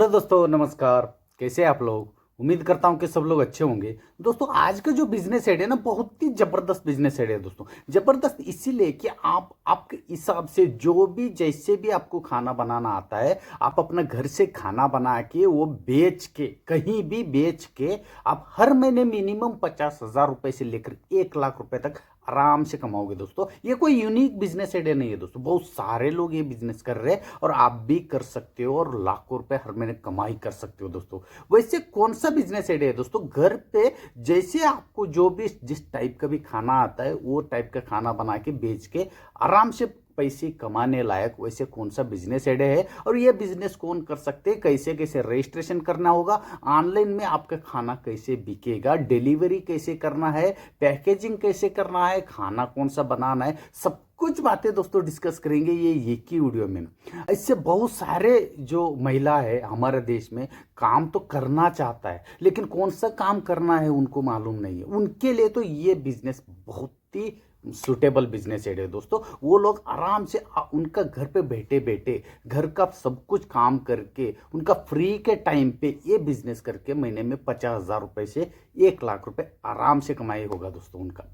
Hello दोस्तों, नमस्कार। कैसे हैं आप लोग? उम्मीद करता हूं कि सब लोग अच्छे होंगे। दोस्तों, आज का जो बिजनेस आइडिया ना, बहुत ही जबरदस्त बिजनेस आइडिया है दोस्तों। जबरदस्त इसीलिए कि आप आपके हिसाब से जो भी जैसे भी आपको खाना बनाना आता है, आप अपना घर से खाना बना के वो बेच के, कहीं भी बेच के, आप हर महीने मिनिमम 50,000 रुपए से लेकर 1 लाख रुपए तक आराम से कमाओगे दोस्तों। ये कोई यूनिक बिजनेस आइडिया नहीं है दोस्तों, बहुत सारे लोग ये बिजनेस कर रहे हैं और आप भी कर सकते हो और लाखों रुपए हर महीने कमाई कर सकते हो दोस्तों। वैसे कौन सा बिजनेस आइडिया है दोस्तों? घर पे जैसे आपको जो भी जिस टाइप का भी खाना आता है वो टाइप का खाना बना के बेच के आराम से पैसे कमाने लायक वैसे कौन सा बिजनेस आइडिया है और ये बिजनेस कौन कर सकते हैं, कैसे कैसे रजिस्ट्रेशन करना होगा, ऑनलाइन में आपका खाना कैसे बिकेगा, डिलीवरी कैसे करना है, पैकेजिंग कैसे करना है, खाना कौन सा बनाना है, सब कुछ बातें दोस्तों डिस्कस करेंगे ये एक ही वीडियो में। इससे बहुत सारे जो महिला है हमारे देश में काम तो करना चाहता है, लेकिन कौन सा काम करना है उनको मालूम नहीं है। उनके लिए तो ये बिजनेस बहुत ही सुटेबल बिजनेस आइडिया है दोस्तों। वो लोग आराम से उनका घर पे बैठे बैठे घर का सब कुछ काम करके उनका फ्री के टाइम पे ये बिजनेस करके महीने में 50,000 रुपए से 1 लाख रुपए आराम से कमाई होगा दोस्तों उनका।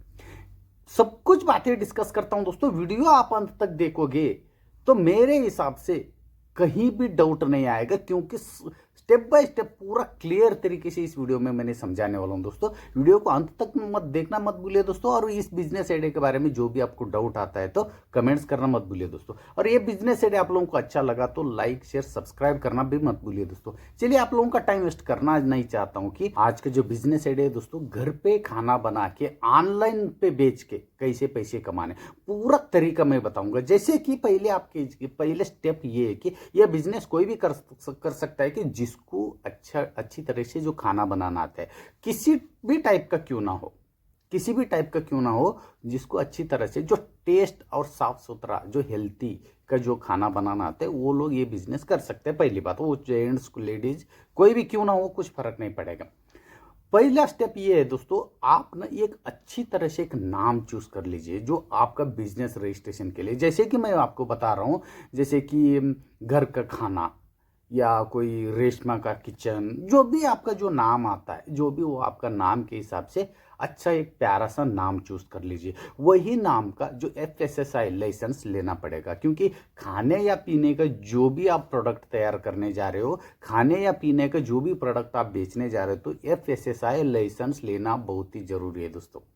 सब कुछ बातें डिस्कस करता हूं दोस्तों। वीडियो आप अंत तक देखोगे तो मेरे हिसाब से कहीं भी डाउट नहीं आएगा, क्योंकि स्टेप बाय स्टेप पूरा क्लियर तरीके से इस वीडियो में मैंने समझाने वाला हूं दोस्तों। वीडियो को अंत तक मत देखना मत भूलिए दोस्तों। और इस बिजनेस आइडिया के बारे में जो भी आपको डाउट आता है तो कमेंट्स करना मत भूलिए दोस्तों। और ये बिजनेस आइडिया आप लोगों को अच्छा लगा तो लाइक शेयर सब्सक्राइब करना भी मत भूलिए दोस्तों। चलिए, आप लोगों का टाइम वेस्ट करना नहीं चाहता हूं कि आज का जो बिजनेस आइडिया है दोस्तों, घर पे खाना बना के ऑनलाइन पे बेच के कैसे पैसे कमाने, पूरा तरीका मैं बताऊंगा। जैसे कि पहले स्टेप ये है कि यह बिजनेस कोई भी कर सकता है कि जिसको अच्छी तरह से जो खाना बनाना आता है, किसी भी टाइप का क्यों ना हो, किसी भी टाइप का क्यों ना हो, जिसको अच्छी तरह से जो टेस्ट और साफ सुथरा जो हेल्थी का जो खाना बनाना आता है, वो लोग ये बिजनेस कर सकते हैं। पहली बात, वो जेंट्स लेडीज कोई भी क्यों ना हो, कुछ फर्क नहीं पड़ेगा। पहला स्टेप ये है दोस्तों, आप ना एक अच्छी तरह से एक नाम चूज कर लीजिए जो आपका बिजनेस रजिस्ट्रेशन के लिए। जैसे कि मैं आपको बता रहा हूं, जैसे कि घर का खाना या कोई रेशमा का किचन, जो भी आपका जो नाम आता है, जो भी वो आपका नाम के हिसाब से अच्छा एक प्यारा सा नाम चूज कर लीजिए। वही नाम का जो FSSAI लाइसेंस लेना पड़ेगा, क्योंकि खाने या पीने का जो भी आप प्रोडक्ट तैयार करने जा रहे हो, खाने या पीने का जो भी प्रोडक्ट आप बेचने जा रहे हो, तो FSSAI लाइसेंस लेना बहुत ही जरूरी है दोस्तों।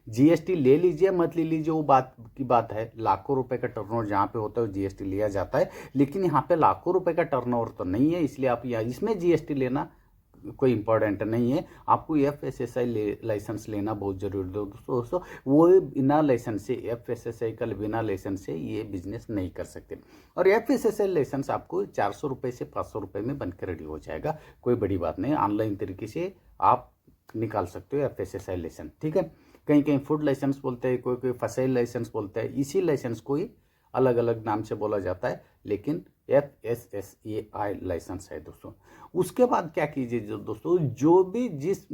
GST ले लीजिए मत ले लीजिए, वो बात की बात है। लाखों रुपए का टर्नओवर जहाँ पे होता है GST लिया जाता है, लेकिन यहाँ पे लाखों रुपए का टर्नओवर तो नहीं है, इसलिए आप यहाँ इसमें GST लेना कोई इंपॉर्टेंट नहीं है। आपको FSSAI लाइसेंस लेना बहुत जरूरी है दोस्तों। वो बिना लाइसेंस से, FSSAI का बिना लाइसेंस से ये बिजनेस नहीं कर सकते। और FSSAI लाइसेंस आपको 400 रुपए से 500 रुपए में बनकर रेडी हो जाएगा, कोई बड़ी बात नहीं। ऑनलाइन तरीके से आप निकाल सकते हो FSSAI लाइसेंस, ठीक है। कहीं कहीं फूड लाइसेंस बोलते हैं, कोई कोई फसाइल लाइसेंस बोलते हैं। इसी लाइसेंस को ही अलग अलग नाम से बोला जाता है, लेकिन FSSAI लाइसेंस है दोस्तों। उसके बाद क्या कीजिए दोस्तों, जो भी जिस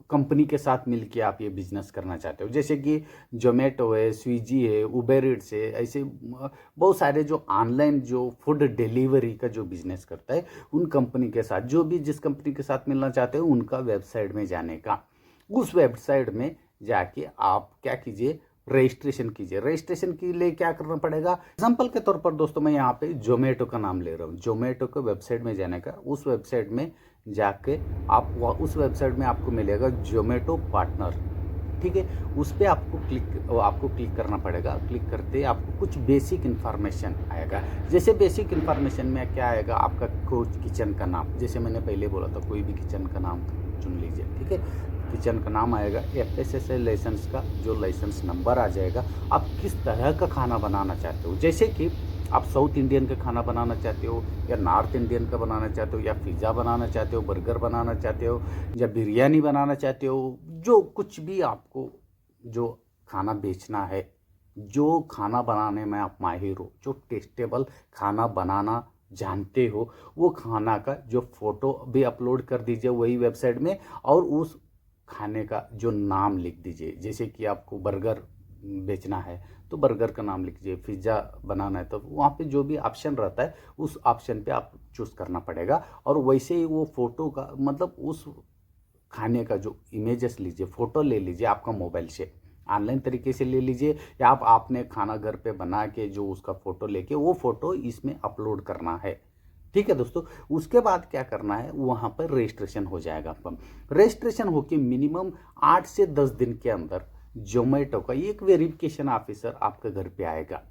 कंपनी के साथ मिलके आप ये बिजनेस करना चाहते हो, जैसे कि जोमेटो है, स्विगी है, उबर ईट्स है, ऐसे बहुत सारे जो ऑनलाइन जो फूड डिलीवरी का जो बिजनेस करता है, उन कंपनी के साथ, जो भी जिस कंपनी के साथ मिलना चाहते हो, उनका वेबसाइट में जाने का, उस वेबसाइट में जाके आप क्या कीजिए, रजिस्ट्रेशन कीजिए। रजिस्ट्रेशन के लिए क्या करना पड़ेगा, एग्जांपल के तौर पर दोस्तों मैं यहाँ पे जोमेटो का नाम ले रहा हूँ। जोमेटो के वेबसाइट में जाने का, उस वेबसाइट में जाके उस वेबसाइट में आपको मिलेगा जोमेटो पार्टनर, ठीक है। उस पर आपको क्लिक करना पड़ेगा। क्लिक करते आपको कुछ बेसिक इन्फॉर्मेशन आएगा। जैसे बेसिक इन्फॉर्मेशन में क्या आएगा, आपका कुछ किचन का नाम, जैसे मैंने पहले बोला था, कोई भी किचन का नाम चुन लीजिए, ठीक है। किचन का नाम आएगा, FSSAI लाइसेंस का जो लाइसेंस नंबर आ जाएगा, आप किस तरह का खाना बनाना चाहते हो। जैसे कि आप साउथ इंडियन का खाना बनाना चाहते हो, या नॉर्थ इंडियन का बनाना चाहते हो, या पिज़्ज़ा बनाना चाहते हो, बर्गर बनाना चाहते हो, या बिरयानी बनाना चाहते हो, जो कुछ भी आपको जो खाना बेचना है, जो खाना बनाने में आप माहिर हो, जो टेस्टेबल खाना बनाना जानते हो, वो खाना का जो फोटो भी अपलोड कर दीजिए वही वेबसाइट में, और उस खाने का जो नाम लिख दीजिए। जैसे कि आपको बर्गर बेचना है तो बर्गर का नाम लिखिए, पिज़्ज़ा बनाना है तो वहाँ पे जो भी ऑप्शन रहता है उस ऑप्शन पे आप चूज़ करना पड़ेगा। और वैसे ही वो फ़ोटो का मतलब उस खाने का जो इमेजेस लीजिए, फ़ोटो ले लीजिए आपका मोबाइल से, ऑनलाइन तरीके से ले लीजिए या आप आपने खाना घर पे बना के जो उसका फ़ोटो लेके वो फ़ोटो इसमें अपलोड करना है। ठीक है दोस्तों, उसके बाद क्या करना है, वहाँ पर रजिस्ट्रेशन हो जाएगा आपका। रजिस्ट्रेशन होके मिनिमम 8 से 10 दिन के अंदर जोमेटो का एक वेरिफिकेशन ऑफिसर आपके घर पे आएगा।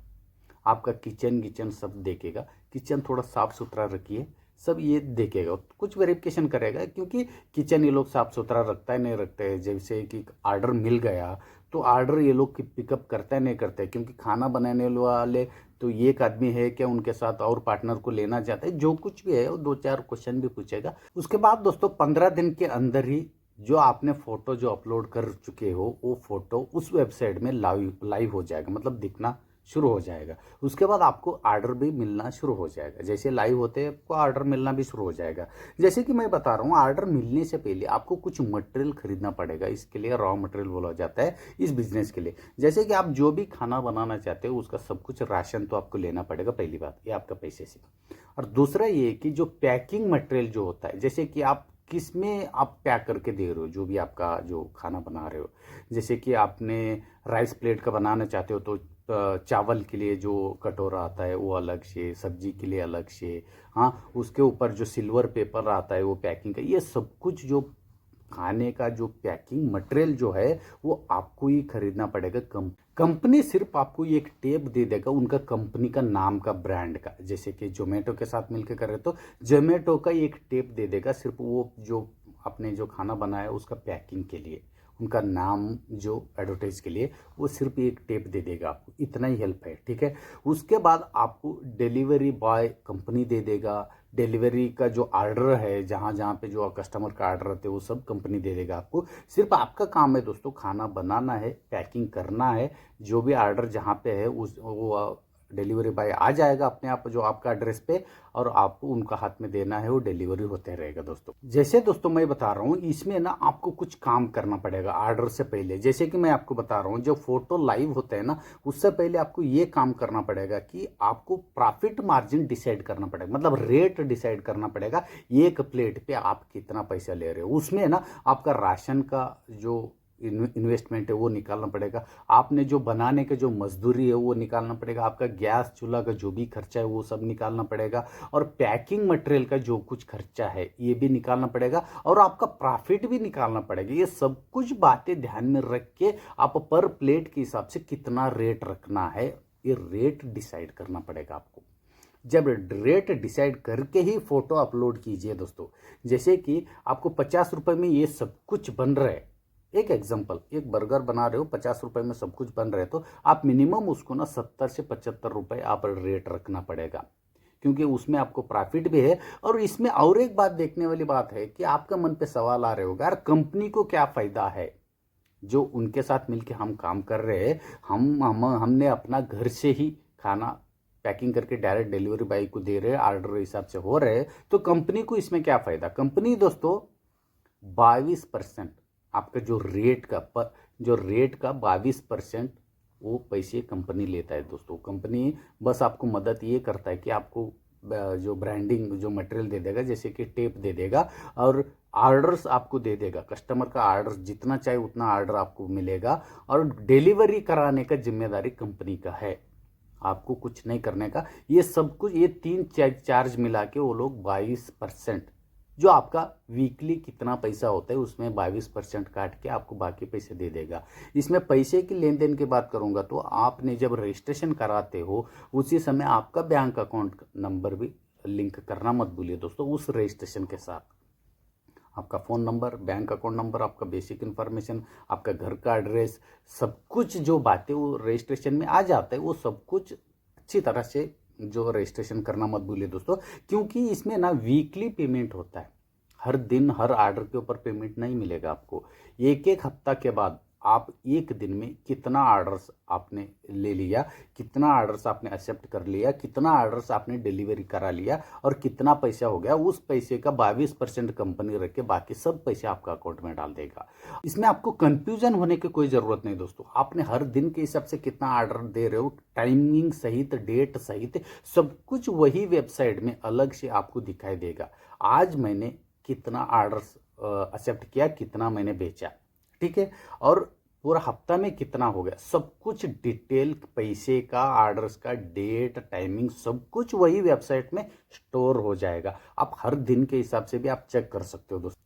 आपका किचन सब देखेगा, किचन थोड़ा साफ सुथरा रखिए, सब ये देखेगा, कुछ वेरिफिकेशन करेगा क्योंकि किचन ये लोग साफ सुथरा रखता है नहीं रखते हैं। जैसे कि ऑर्डर मिल गया तो ऑर्डर ये लोग पिकअप करता है नहीं करते हैं, क्योंकि खाना बनाने वाले तो एक आदमी है क्या, उनके साथ और पार्टनर को लेना चाहते हैं, जो कुछ भी है वो 2-4 क्वेश्चन भी पूछेगा। उसके बाद दोस्तों 15 दिन के अंदर ही जो आपने फोटो जो अपलोड कर चुके हो वो फोटो उस वेबसाइट में लाइव हो जाएगा, मतलब दिखना शुरू हो जाएगा। उसके बाद आपको ऑर्डर भी मिलना शुरू हो जाएगा, जैसे लाइव होते हैं आपको ऑर्डर मिलना भी शुरू हो जाएगा। जैसे कि मैं बता रहा हूँ, ऑर्डर मिलने से पहले आपको कुछ मटेरियल खरीदना पड़ेगा, इसके लिए रॉ मटेरियल बोला जाता है इस बिजनेस के लिए। जैसे कि आप जो भी खाना बनाना चाहते हो उसका सब कुछ राशन तो आपको लेना पड़ेगा, पहली बात ये आपका पैसे से। और दूसरा ये कि जो पैकिंग मटेरियल जो होता है, जैसे कि आप किस में आप पैक करके दे रहे हो जो भी आपका जो खाना बना रहे हो, जैसे कि आपने राइस प्लेट का बनाना चाहते हो तो चावल के लिए जो कटोरा आता है वो अलग से, सब्जी के लिए अलग से, हाँ उसके ऊपर जो सिल्वर पेपर आता है वो पैकिंग का, ये सब कुछ जो खाने का जो पैकिंग मटेरियल जो है वो आपको ही खरीदना पड़ेगा। कंपनी सिर्फ आपको एक टेप दे देगा उनका कंपनी का नाम का, ब्रांड का, जैसे कि जोमेटो के साथ मिलकर कर रहे तो जोमेटो का एक टेप दे देगा सिर्फ वो जो आपने जो खाना बनाया उसका पैकिंग के लिए, उनका नाम जो एडवर्टाइज के लिए, वो सिर्फ एक टेप दे देगा आपको, इतना ही हेल्प है। ठीक है, उसके बाद आपको डिलीवरी बॉय कंपनी दे देगा, डिलीवरी का जो ऑर्डर है जहाँ जहाँ पे जो कस्टमर का ऑर्डर रहते हैं वो सब कंपनी दे देगा आपको। सिर्फ आपका काम है दोस्तों खाना बनाना है, पैकिंग करना है, जो भी ऑर्डर जहाँ पे है उस वो डिलीवरी बॉय आ जाएगा अपने आप जो आपका एड्रेस पे, और आपको उनका हाथ में देना है, वो डिलीवरी होते रहेगा दोस्तों। जैसे दोस्तों मैं बता रहा हूँ इसमें ना आपको कुछ काम करना पड़ेगा ऑर्डर से पहले। जैसे कि मैं आपको बता रहा हूँ जो फोटो लाइव होता है ना, उससे पहले आपको ये काम करना पड़ेगा कि आपको प्रॉफिट मार्जिन डिसाइड करना पड़ेगा, मतलब रेट डिसाइड करना पड़ेगा एक प्लेट पे आप कितना पैसा ले रहे हो। उसमें ना आपका राशन का जो इन्वेस्टमेंट है वो निकालना पड़ेगा, आपने जो बनाने के जो मजदूरी है वो निकालना पड़ेगा, आपका गैस चूल्हा का जो भी खर्चा है वो सब निकालना पड़ेगा, और पैकिंग मटेरियल का जो कुछ खर्चा है ये भी निकालना पड़ेगा, और आपका प्रॉफिट भी निकालना पड़ेगा। ये सब कुछ बातें ध्यान में रख के आप पर प्लेट के हिसाब से कितना रेट रखना है ये रेट डिसाइड करना पड़ेगा आपको। जब रेट डिसाइड करके ही फोटो अपलोड कीजिए दोस्तों। जैसे कि आपको 50 रुपए में ये सब कुछ बन रहा है, एक एग्जांपल, एक बर्गर बना रहे हो 50 रुपए में सब कुछ बन रहे हो, तो आप मिनिमम उसको ना 70 से 75 रुपए आप रेट रखना पड़ेगा, क्योंकि उसमें आपको प्रॉफिट भी है। और इसमें और एक बात देखने वाली बात है कि आपका मन पे सवाल आ रहे होगा, यार कंपनी को क्या फायदा है, जो उनके साथ मिलके हम काम कर रहे हैं, हमने अपना घर से ही खाना पैकिंग करके डायरेक्ट डिलीवरी बॉय को दे रहे हैं, ऑर्डर हिसाब से हो रहे हैं, तो कंपनी को इसमें क्या फायदा। कंपनी दोस्तों 22% आपका जो रेट का 22% वो पैसे कंपनी लेता है दोस्तों। कंपनी बस आपको मदद ये करता है कि आपको जो ब्रांडिंग जो मटेरियल दे देगा, जैसे कि टेप दे देगा, और ऑर्डर्स आपको दे देगा, कस्टमर का ऑर्डर जितना चाहे उतना ऑर्डर आपको मिलेगा, और डिलीवरी कराने का जिम्मेदारी कंपनी का है, आपको कुछ नहीं करने का। ये सब कुछ ये 3 चार्ज मिला के वो लोग 22%, जो आपका वीकली कितना पैसा होता है उसमें 22% काट के आपको बाकी पैसे दे देगा। इसमें पैसे की लेन देन की बात करूंगा तो आपने जब रजिस्ट्रेशन कराते हो उसी समय आपका बैंक अकाउंट नंबर भी लिंक करना मत भूलिए दोस्तों उस रजिस्ट्रेशन के साथ। आपका phone number, bank account number, आपका बेसिक इन्फॉर्मेशन, आपका घर का एड्रेस, सब कुछ जो बातें वो रजिस्ट्रेशन में आ जाता है, वो सब कुछ अच्छी तरह से जो रजिस्ट्रेशन करना मत भूलिए दोस्तों, क्योंकि इसमें ना वीकली पेमेंट होता है, हर दिन हर ऑर्डर के ऊपर पेमेंट नहीं मिलेगा आपको। एक एक हफ्ता के बाद आप एक दिन में कितना ऑर्डर्स आपने ले लिया, कितना ऑर्डर्स आपने एक्सेप्ट कर लिया, कितना ऑर्डर्स आपने डिलीवरी करा लिया और कितना पैसा हो गया, उस पैसे का 22% कंपनी रख के बाकी सब पैसे आपका अकाउंट में डाल देगा। इसमें आपको कंफ्यूजन होने की कोई ज़रूरत नहीं दोस्तों। आपने हर दिन के हिसाब से कितना ऑर्डर दे रहे हो, टाइमिंग सहित, डेट सहित, सब कुछ वही वेबसाइट में अलग से आपको दिखाई देगा। आज मैंने कितना ऑर्डर्स एक्सेप्ट किया, कितना मैंने बेचा, ठीक है, और पूरा हफ्ता में कितना हो गया, सब कुछ डिटेल, पैसे का, ऑर्डर्स का, डेट, टाइमिंग, सब कुछ वही वेबसाइट में स्टोर हो जाएगा। आप हर दिन के हिसाब से भी आप चेक कर सकते हो दोस्तों।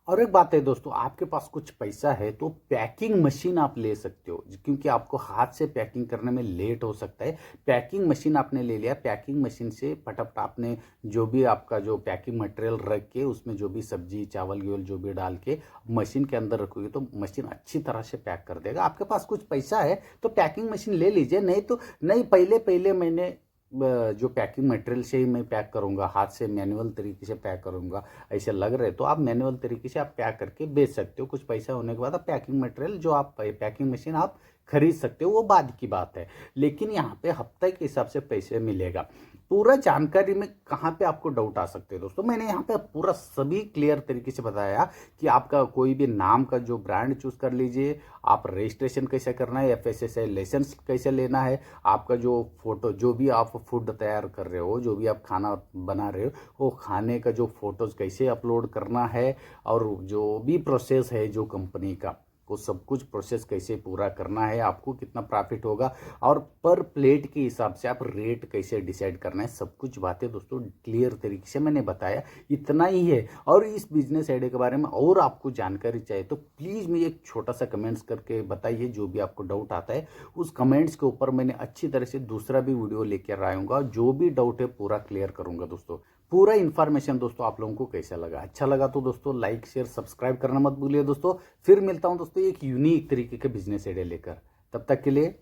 और एक बात है दोस्तों, आपके पास कुछ पैसा है तो पैकिंग मशीन आप ले सकते हो, क्योंकि आपको हाथ से पैकिंग करने में लेट हो सकता है। पैकिंग मशीन आपने ले लिया, पैकिंग मशीन से फटाफट आपने जो भी आपका जो पैकिंग मटेरियल रख के उसमें जो भी सब्जी, चावल गेवल जो भी डाल के मशीन के अंदर रखोगे तो मशीन अच्छी तरह से पैक कर देगा। आपके पास कुछ पैसा है तो पैकिंग मशीन ले लीजिए, नहीं तो नहीं, पहले पहले मैंने जो पैकिंग मटेरियल से ही मैं पैक करूंगा, हाथ से मैनुअल तरीके से पैक करूंगा, ऐसे लग रहे तो आप मैनुअल तरीके से आप पैक करके बेच सकते हो। कुछ पैसा होने के बाद आप पैकिंग मटेरियल जो आप पैकिंग मशीन आप खरीद सकते हो, वो बाद की बात है। लेकिन यहाँ पे हफ्ते के हिसाब से पैसे मिलेगा। पूरा जानकारी में कहाँ पे आपको डाउट आ सकते हैं दोस्तों, मैंने यहाँ पे पूरा सभी क्लियर तरीके से बताया कि आपका कोई भी नाम का जो ब्रांड चूज कर लीजिए, आप रजिस्ट्रेशन कैसे करना है, FSSAI लाइसेंस कैसे लेना है, आपका जो फोटो, जो भी आप फूड तैयार कर रहे हो, जो भी आप खाना बना रहे हो, वो खाने का जो फोटोज कैसे अपलोड करना है, और जो भी प्रोसेस है जो कंपनी का, वो सब कुछ प्रोसेस कैसे पूरा करना है, आपको कितना प्रॉफिट होगा, और पर प्लेट के हिसाब से आप रेट कैसे डिसाइड करना है, सब कुछ बातें दोस्तों क्लियर तरीके से मैंने बताया। इतना ही है। और इस बिजनेस आइडिया के बारे में और आपको जानकारी चाहिए तो प्लीज़ मुझे एक छोटा सा कमेंट्स करके बताइए। जो भी आपको डाउट आता है उस कमेंट्स के ऊपर मैंने अच्छी तरह से दूसरा भी वीडियो लेकर आऊँगा, जो भी डाउट है पूरा क्लियर करूँगा दोस्तों। पूरा इन्फॉर्मेशन दोस्तों आप लोगों को कैसा लगा, अच्छा लगा तो दोस्तों लाइक, शेयर, सब्सक्राइब करना मत भूलिए दोस्तों। फिर मिलता हूं दोस्तों एक यूनिक तरीके के बिजनेस आइडिया लेकर, तब तक के लिए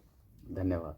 धन्यवाद।